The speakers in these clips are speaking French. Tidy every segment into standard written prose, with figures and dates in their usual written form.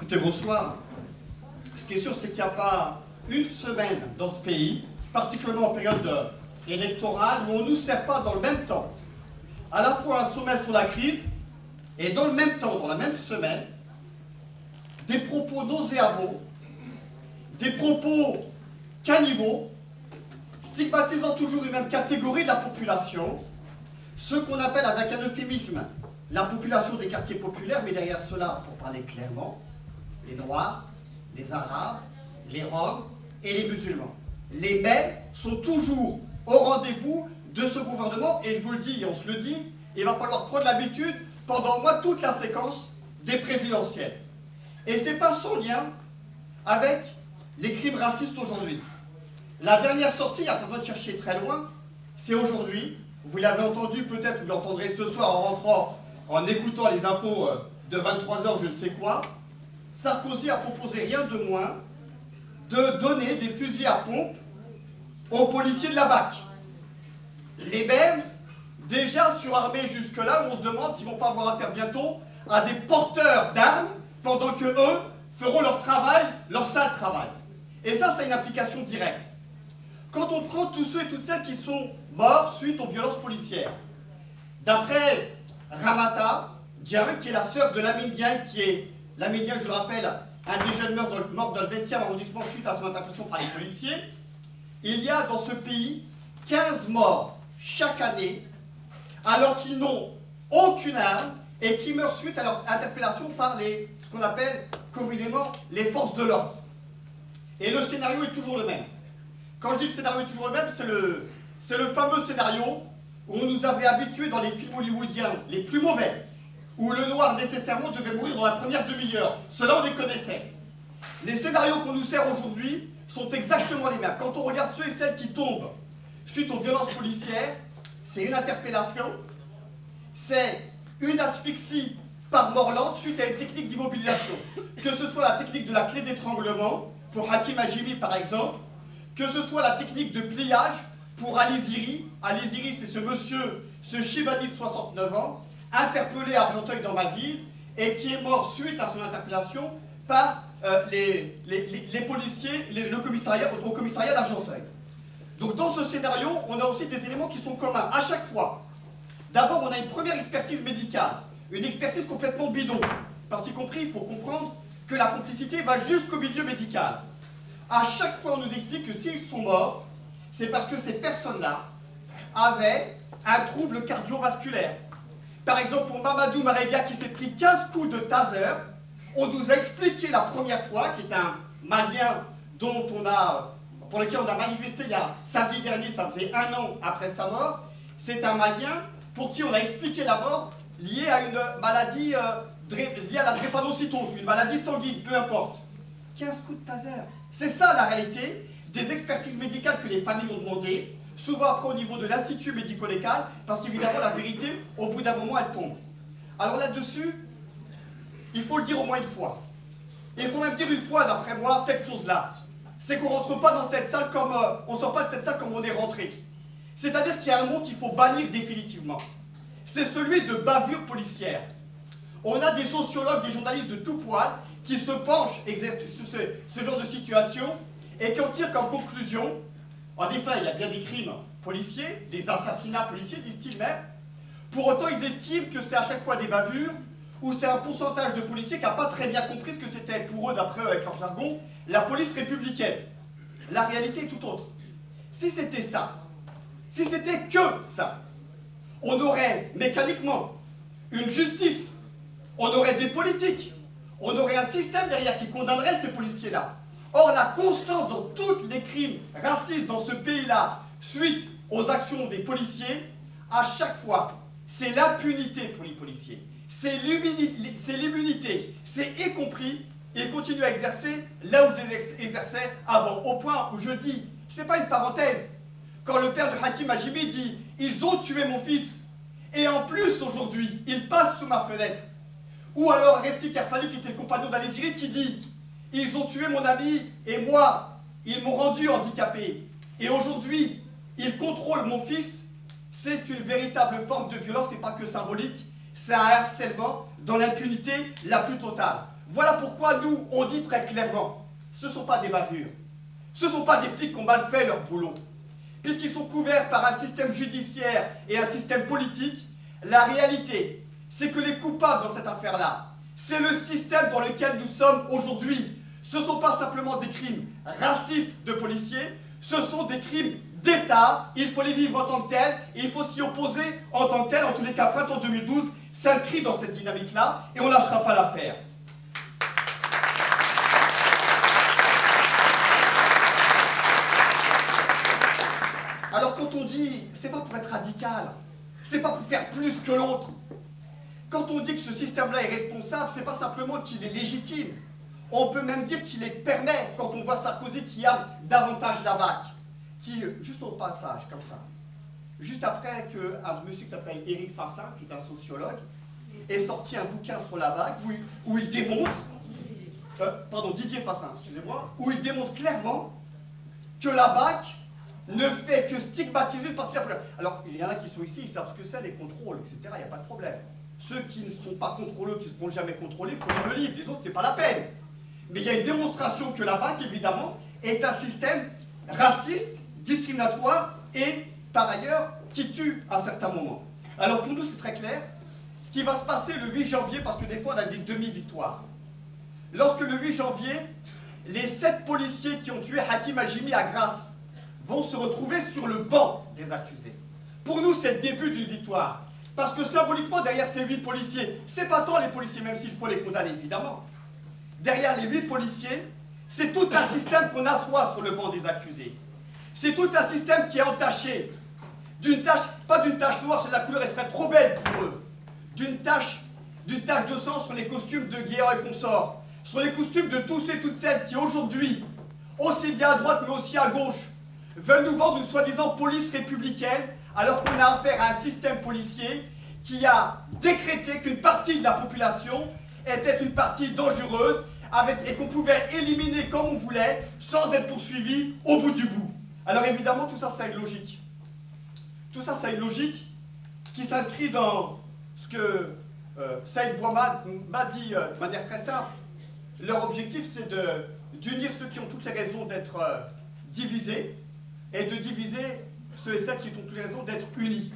Écoutez, bonsoir. Ce qui est sûr, c'est qu'il n'y a pas une semaine dans ce pays, particulièrement en période électorale, où on ne nous sert pas dans le même temps à la fois un sommet sur la crise et dans le même temps, dans la même semaine, des propos nauséabonds, des propos cannibaux, stigmatisant toujours une même catégorie de la population, ce qu'on appelle avec un euphémisme la population des quartiers populaires, mais derrière cela, pour parler clairement, les Noirs, les Arabes, les Roms et les musulmans. Les mêmes sont toujours au rendez-vous de ce gouvernement, et je vous le dis, et on se le dit, il va falloir prendre l'habitude pendant au moins toute la séquence des présidentielles. Et c'est pas sans lien avec les crimes racistes aujourd'hui. La dernière sortie, il n'y a pas besoin de chercher très loin, c'est aujourd'hui. Vous l'avez entendu, peut-être vous l'entendrez ce soir en rentrant, en écoutant les infos de 23 h, je ne sais quoi. Sarkozy a proposé rien de moins de donner des fusils à pompe aux policiers de la BAC. Les mêmes, déjà surarmés jusque-là, où on se demande s'ils ne vont pas avoir affaire bientôt à des porteurs d'armes, pendant que eux feront leur travail, leur sale travail. Et ça, c'est une application directe. Quand on prend tous ceux et toutes celles qui sont morts suite aux violences policières, d'après Ramata Dieng, qui est la sœur de Lamine Dieng, qui est, Lamine Dieng, je le rappelle, un des jeunes morts dans le 20e arrondissement suite à son intervention par les policiers, il y a dans ce pays 15 morts chaque année, alors qu'ils n'ont aucune arme et qui meurent suite à leur interpellation par ce qu'on appelle communément les forces de l'ordre. Et le scénario est toujours le même. Quand je dis le scénario est toujours le même, c'est le fameux scénario où on nous avait habitués dans les films hollywoodiens les plus mauvais, où le noir nécessairement devait mourir dans la première demi-heure. Cela, on les connaissait. Les scénarios qu'on nous sert aujourd'hui sont exactement les mêmes. Quand on regarde ceux et celles qui tombent suite aux violences policières, c'est une interpellation, c'est une asphyxie par mort lente suite à une technique d'immobilisation. Que ce soit la technique de la clé d'étranglement, pour Hakim Hajimi par exemple, que ce soit la technique de pliage pour Ali Ziri. Ali Ziri, c'est ce monsieur, ce Chibani de 69 ans, interpellé à Argenteuil dans ma ville, et qui est mort suite à son interpellation par les policiers, au commissariat d'Argenteuil. Donc dans ce scénario, on a aussi des éléments qui sont communs à chaque fois. D'abord, on a une première expertise médicale, une expertise complètement bidon. Parce qu'y compris, il faut comprendre que la complicité va jusqu'au milieu médical. À chaque fois, on nous explique que s'ils sont morts, c'est parce que ces personnes-là avaient un trouble cardiovasculaire. Par exemple, pour Mamadou Marega qui s'est pris 15 coups de taser, on nous a expliqué la première fois, qui est un Malien pour lequel on a manifesté il y a samedi dernier, ça faisait 1 an après sa mort, c'est un Malien pour qui on a expliqué la mort liée à une maladie, liée à la drépanocytose, une maladie sanguine, peu importe. 15 coups de taser. C'est ça la réalité des expertises médicales que les familles ont demandées, souvent après au niveau de l'institut médico-légal, parce qu'évidemment la vérité, au bout d'un moment, elle tombe. Alors là-dessus, il faut le dire au moins une fois. Et il faut même dire une fois, d'après moi, cette chose-là. C'est qu'on ne rentre pas dans cette salle comme... on ne sort pas de cette salle comme on est rentré. C'est-à-dire qu'il y a un mot qu'il faut bannir définitivement. C'est celui de bavure policière. On a des sociologues, des journalistes de tout poil qui se penchent sur ce genre de situation et qui en tirent comme conclusion, en effet, il y a bien des crimes policiers, des assassinats policiers, disent-ils même. Pour autant, ils estiment que c'est à chaque fois des bavures ou c'est un pourcentage de policiers qui n'a pas très bien compris ce que c'était pour eux, d'après eux, avec leur jargon, la police républicaine. La réalité est tout autre. Si c'était ça, si c'était que ça, on aurait mécaniquement une justice, on aurait des politiques, on aurait un système derrière qui condamnerait ces policiers-là. Or, la constance dans tous les crimes racistes dans ce pays-là, suite aux actions des policiers, à chaque fois, c'est l'impunité pour les policiers. C'est l'immunité. C'est y compris, ils continuent à exercer là où ils exerçaient avant. Au point où je dis, ce n'est pas une parenthèse, quand le père de Hakim Hajimi dit « Ils ont tué mon fils, et en plus aujourd'hui, ils passent sous ma fenêtre ». Ou alors Resti Kerfali, qui était le compagnon d'Ali Ziri, qui dit « Ils ont tué mon ami, et moi, ils m'ont rendu handicapé. Et aujourd'hui, ils contrôlent mon fils. » C'est une véritable forme de violence, et pas que symbolique. C'est un harcèlement dans l'impunité la plus totale. Voilà pourquoi nous, on dit très clairement, ce ne sont pas des bavures, ce ne sont pas des flics qui ont mal fait leur boulot. Puisqu'ils sont couverts par un système judiciaire et un système politique, la réalité, c'est que les coupables dans cette affaire-là, c'est le système dans lequel nous sommes aujourd'hui. Ce ne sont pas simplement des crimes racistes de policiers, ce sont des crimes d'État. Il faut les vivre en tant que tels, et il faut s'y opposer en tant que tels. En tous les cas, printemps 2012 s'inscrit dans cette dynamique-là, et on ne lâchera pas l'affaire. Alors quand on dit, c'est pas pour être radical, c'est pas pour faire plus que l'autre. Quand on dit que ce système-là est responsable, c'est pas simplement qu'il est légitime. On peut même dire qu'il les permet, quand on voit Sarkozy qui a davantage la BAC, qui, juste au passage, comme ça, juste après qu'un monsieur qui s'appelle Éric Fassin, qui est un sociologue, ait sorti un bouquin sur la BAC où il démontre, Didier Fassin, excusez-moi, où il démontre clairement que la BAC ne fait que stigmatiser le parti populaire. Alors, il y en a qui sont ici, ils savent ce que c'est, les contrôles, etc., il n'y a pas de problème. Ceux qui ne sont pas contrôleux, qui ne seront jamais contrôlés, il faut lire le livre, les autres, c'est pas la peine. Mais il y a une démonstration que la BAC, évidemment, est un système raciste, discriminatoire et, par ailleurs, qui tue à certains moments. Alors, pour nous, c'est très clair. Ce qui va se passer le 8 janvier, parce que des fois, on a des demi-victoires. Lorsque le 8 janvier, les 7 policiers qui ont tué Hakim Hajimi à Grasse vont se retrouver sur le banc des accusés. Pour nous, c'est le début d'une victoire. Parce que symboliquement, derrière ces 8 policiers, c'est pas tant les policiers, même s'il faut les condamner, évidemment. Derrière les 8 policiers, c'est tout un système qu'on assoit sur le banc des accusés. C'est tout un système qui est entaché d'une tache, pas d'une tache noire, c'est la couleur, elle serait trop belle pour eux, d'une tache de sang sur les costumes de Guéant et consorts, sur les costumes de tous et toutes celles qui aujourd'hui, aussi bien à droite mais aussi à gauche, veulent nous vendre une soi-disant police républicaine, alors qu'on a affaire à un système policier qui a décrété qu'une partie de la population était une partie dangereuse et qu'on pouvait éliminer comme on voulait sans être poursuivi au bout du bout. Alors évidemment, tout ça, ça a une logique. Tout ça, ça a une logique qui s'inscrit dans ce que Saïd Bouhamad m'a dit de manière très simple. Leur objectif, c'est d'unir ceux qui ont toutes les raisons d'être divisés et de diviser ceux et celles qui ont toutes les raisons d'être unis.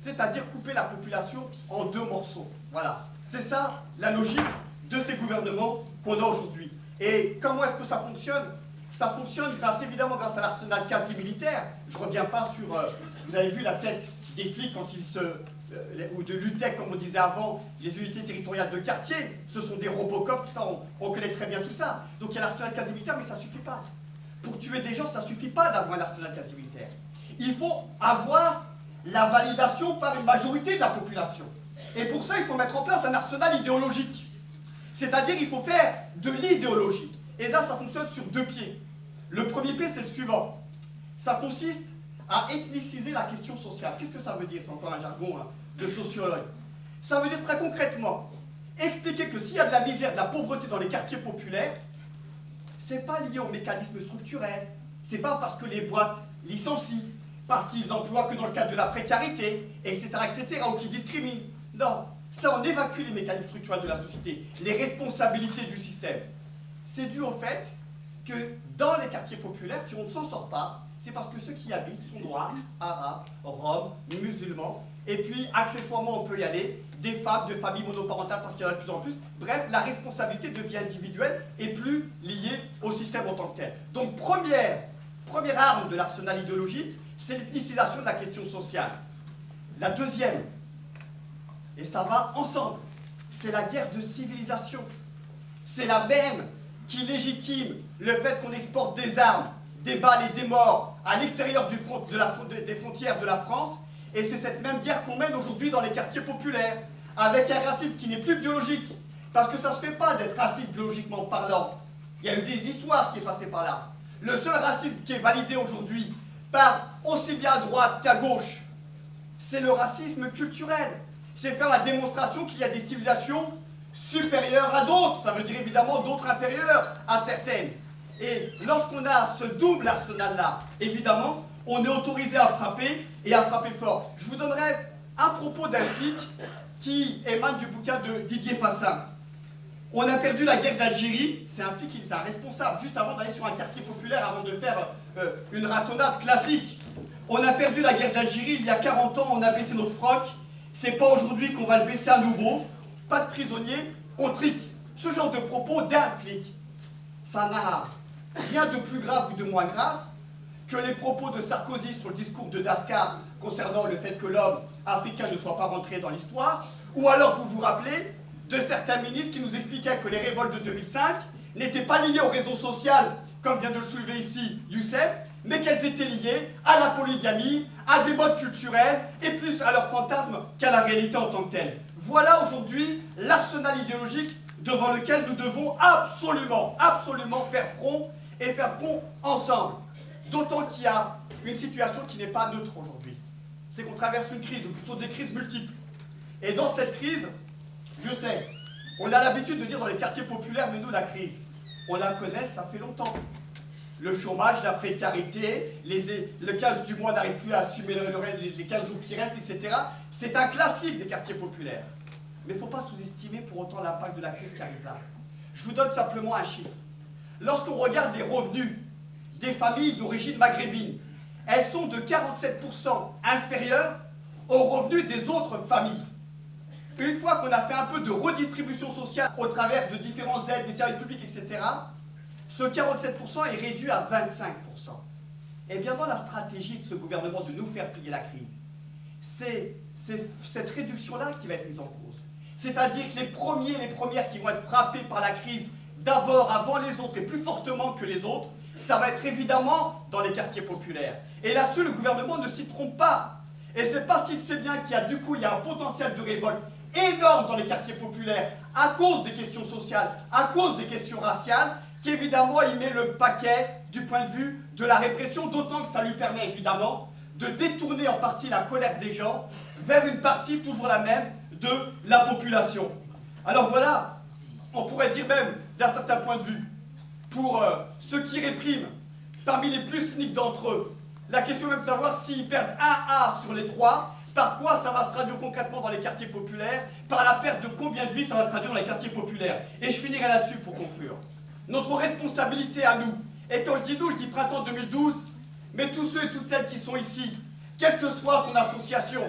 C'est-à-dire couper la population en 2 morceaux. Voilà. C'est ça la logique de ces gouvernements qu'on a aujourd'hui. Et comment est-ce que ça fonctionne? Ça fonctionne évidemment grâce à l'arsenal quasi militaire. Je ne reviens pas sur... vous avez vu la tête des flics quand ils ou de l'UTEC, comme on disait avant, les unités territoriales de quartier, ce sont des Robocop, tout ça, on connaît très bien tout ça. Donc il y a l'arsenal quasi militaire, mais ça ne suffit pas. Pour tuer des gens, ça ne suffit pas d'avoir un arsenal quasi militaire. Il faut avoir la validation par une majorité de la population. Et pour ça, il faut mettre en place un arsenal idéologique. C'est-à-dire, il faut faire de l'idéologie. Et là, ça fonctionne sur 2 pieds. Le premier pied, c'est le suivant. Ça consiste à ethniciser la question sociale. Qu'est-ce que ça veut dire? C'est encore un jargon de sociologue. Ça veut dire très concrètement expliquer que s'il y a de la misère, de la pauvreté dans les quartiers populaires, c'est pas lié au mécanisme structurel. C'est pas parce que les boîtes licencient, parce qu'ils emploient que dans le cadre de la précarité, etc., ou qu'ils discriminent. Non, ça on évacue les mécanismes structurels de la société, les responsabilités du système. C'est dû au fait que dans les quartiers populaires, si on ne s'en sort pas, c'est parce que ceux qui y habitent sont noirs, arabes, roms, musulmans, et puis accessoirement on peut y aller, des femmes de familles monoparentales parce qu'il y en a de plus en plus. Bref, la responsabilité devient individuelle et plus liée au système en tant que tel. Donc première arme de l'arsenal idéologique, c'est l'ethnicisation de la question sociale. La deuxième, et ça va ensemble, c'est la guerre de civilisation. C'est la même qui légitime le fait qu'on exporte des armes, des balles et des morts à l'extérieur des frontières de la France, et c'est cette même guerre qu'on mène aujourd'hui dans les quartiers populaires, avec un racisme qui n'est plus biologique, parce que ça ne se fait pas d'être raciste biologiquement parlant. Il y a eu des histoires qui sont passées par là. Le seul racisme qui est validé aujourd'hui par aussi bien à droite qu'à gauche, c'est le racisme culturel. C'est faire la démonstration qu'il y a des civilisations supérieures à d'autres. Ça veut dire évidemment d'autres inférieures à certaines. Et lorsqu'on a ce double arsenal-là, évidemment, on est autorisé à frapper et à frapper fort. Je vous donnerai un propos d'un flic qui émane du bouquin de Didier Fassin. On a perdu la guerre d'Algérie, c'est un flic, c'est un responsable, juste avant d'aller sur un quartier populaire, avant de faire une ratonnade classique. On a perdu la guerre d'Algérie, il y a 40 ans, on a baissé notre froc. C'est pas aujourd'hui qu'on va le baisser à nouveau. Pas de prisonniers, on trique. Ce genre de propos d'un flic, ça n'a rien de plus grave ou de moins grave que les propos de Sarkozy sur le discours de Daskar concernant le fait que l'homme africain ne soit pas rentré dans l'histoire, ou alors vous vous rappelez de certains ministres qui nous expliquaient que les révoltes de 2005 n'étaient pas liées au réseau social, comme vient de le soulever ici Youssef, mais qu'elles étaient liées à la polygamie, à des modes culturels, et plus à leur fantasme qu'à la réalité en tant que telle. Voilà aujourd'hui l'arsenal idéologique devant lequel nous devons absolument faire front, et faire front ensemble. D'autant qu'il y a une situation qui n'est pas neutre aujourd'hui. C'est qu'on traverse une crise, ou plutôt des crises multiples. Et dans cette crise, je sais, on a l'habitude de dire dans les quartiers populaires, mais nous, la crise, on la connaît, ça fait longtemps. Le chômage, la précarité, le 15 du mois n'arrive plus à assumer les 15 jours qui restent, etc. C'est un classique des quartiers populaires. Mais il ne faut pas sous-estimer pour autant l'impact de la crise qui arrive là. Je vous donne simplement un chiffre. Lorsqu'on regarde les revenus des familles d'origine maghrébine, elles sont de 47% inférieures aux revenus des autres familles. Une fois qu'on a fait un peu de redistribution sociale au travers de différentes aides, des services publics, etc., ce 47% est réduit à 25%. Et bien dans la stratégie de ce gouvernement de nous faire payer la crise, c'est cette réduction-là qui va être mise en cause. C'est-à-dire que les premiers et les premières qui vont être frappés par la crise, d'abord avant les autres et plus fortement que les autres, ça va être évidemment dans les quartiers populaires. Et là-dessus, le gouvernement ne s'y trompe pas. Et c'est parce qu'il sait bien qu'il y a du coup un potentiel de révolte énorme dans les quartiers populaires à cause des questions sociales, à cause des questions raciales, qu'évidemment il met le paquet du point de vue de la répression, d'autant que ça lui permet évidemment de détourner en partie la colère des gens vers une partie toujours la même de la population. Alors voilà, on pourrait dire même d'un certain point de vue, pour ceux qui répriment, parmi les plus cyniques d'entre eux, la question est même de savoir s'ils perdent un A sur les 3, par quoi ça va se traduire concrètement dans les quartiers populaires, par la perte de combien de vies ça va se traduire dans les quartiers populaires. Et je finirai là-dessus pour conclure. Notre responsabilité à nous, et quand je dis nous, je dis printemps 2012, mais tous ceux et toutes celles qui sont ici, quelle que soit ton association,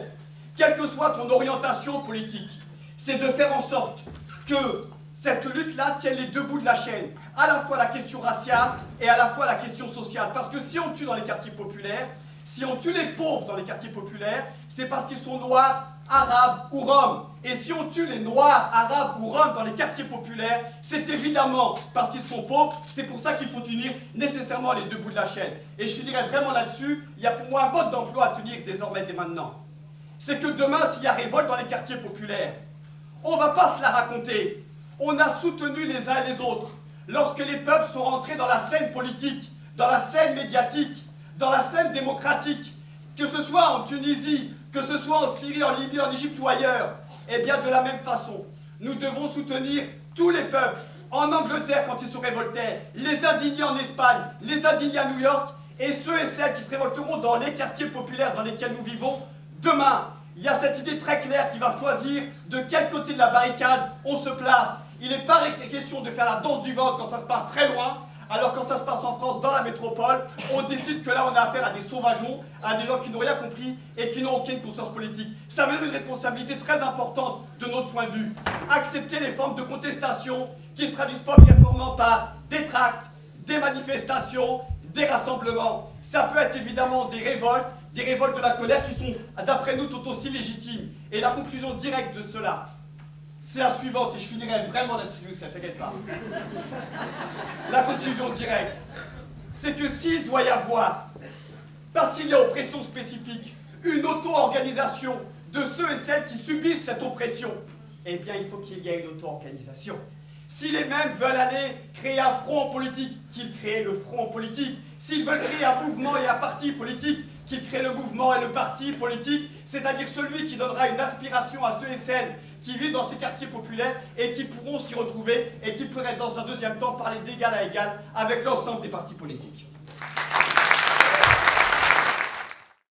quelle que soit ton orientation politique, c'est de faire en sorte que cette lutte-là tienne les deux bouts de la chaîne, à la fois la question raciale et à la fois la question sociale. Parce que si on tue dans les quartiers populaires, si on tue les pauvres dans les quartiers populaires, c'est parce qu'ils sont noirs, arabes ou roms. Et si on tue les noirs, arabes ou roms dans les quartiers populaires, c'est évidemment parce qu'ils sont pauvres. C'est pour ça qu'il faut unir nécessairement les deux bouts de la chaîne. Et je finirai vraiment là-dessus, il y a pour moi un mode d'emploi à tenir désormais dès maintenant. C'est que demain, s'il y a révolte dans les quartiers populaires, on ne va pas se la raconter. On a soutenu les uns et les autres lorsque les peuples sont rentrés dans la scène politique, dans la scène médiatique, dans la scène démocratique, que ce soit en Tunisie, que ce soit en Syrie, en Libye, en Égypte ou ailleurs. Eh bien, de la même façon, nous devons soutenir tous les peuples. En Angleterre, quand ils se révoltaient, les indignés en Espagne, les indignés à New York, et ceux et celles qui se révolteront dans les quartiers populaires dans lesquels nous vivons demain. Il y a cette idée très claire qui va choisir de quel côté de la barricade on se place. Il n'est pas question de faire la danse du ventre quand ça se passe très loin, alors quand ça se passe en France, dans la métropole, on décide que là on a affaire à des sauvageons, à des gens qui n'ont rien compris et qui n'ont aucune conscience politique. Ça veut dire une responsabilité très importante de notre point de vue. Accepter les formes de contestation qui ne se traduisent pas obligatoirement par des tracts, des manifestations, des rassemblements. Ça peut être évidemment des révoltes de la colère qui sont, d'après nous, tout aussi légitimes. Et la conclusion directe de cela, c'est la suivante, et je finirai vraiment là-dessus, ça ne t'inquiète pas. La conclusion directe, c'est que s'il doit y avoir, parce qu'il y a oppression spécifique, une auto-organisation de ceux et celles qui subissent cette oppression, eh bien il faut qu'il y ait une auto-organisation. Si les mêmes veulent aller créer un front politique, qu'ils créent le front politique. S'ils veulent créer un mouvement et un parti politique, qu'ils créent le mouvement et le parti politique, c'est-à-dire celui qui donnera une aspiration à ceux et celles qui vivent dans ces quartiers populaires et qui pourront s'y retrouver et qui pourraient dans un deuxième temps parler d'égal à égal avec l'ensemble des partis politiques.